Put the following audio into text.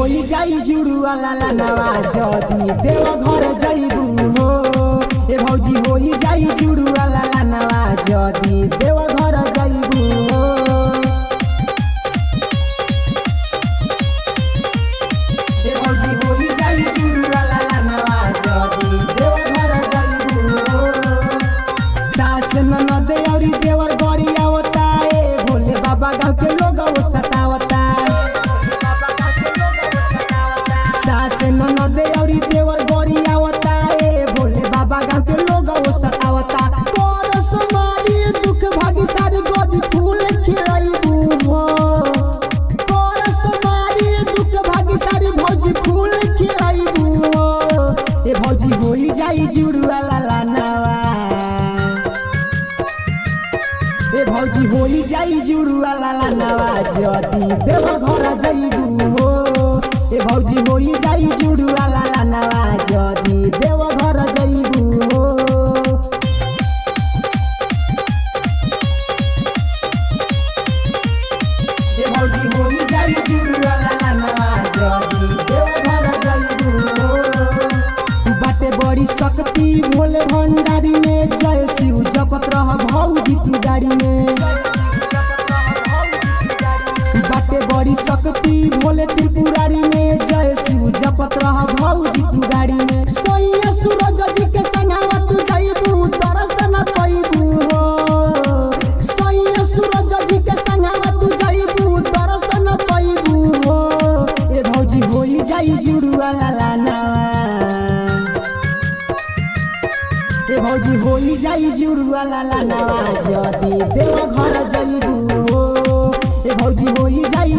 होई जाई जुड़ुआ लाला नवा जदी देव घर जइबू हो। ए भौजी होई जाई जुड़ुआ लाला नवा जदी देव घर जइबू हो। ए भौजी होई जाई जुड़ुआ लाला नवा जदी देव घर जइबू हो। सास ननद और देवर गरी आवता ए भोले बाबा गाँव के लोग वो सतावता। सास ननद और देवर गरी आवता ए भोले बाबा गाँव के लोग वो सतावता। कर समारी दुख भागी सारी गोदी फूल खिलाइबू हो। कर समारी दुख भागी सारी भौजी फूल खिलाइबू हो। ए भौजी होई जाई जुड़ुआ लाला नवा। ए भौजी होई जाई जुड़ुआ लाला नवा जदी देव घर जइबू हो। ए भौजी होई जाई जुड़ुआ लाला नवा जदी देव घर जइबू हो। ए भौजी होई जाई जुड़ुआ लाला नवा जदी देव घर जइबू हो। बाटे बड़ी शक्ति भोले भंडारी में जय शिव जपत रह भौजी तू गाड़ी में। बाटे बड़ी शक्ति भोले त्रिपुरारी में जय शिव जपत रह भौजी तू गाड़ी में। सैया सूरज जी के संगवा तू जइबू दर्शन पैबू हो। सैया सूरज जी के संगवा तू जइबू दर्शन पैबू हो। ए भौजी होई जाई जुड़ुआ लाला नवा। ए भौजी होई जाई जुड़ुआ लाला नवा जदी देव घर जइबू हो। ए भौजी होई जाई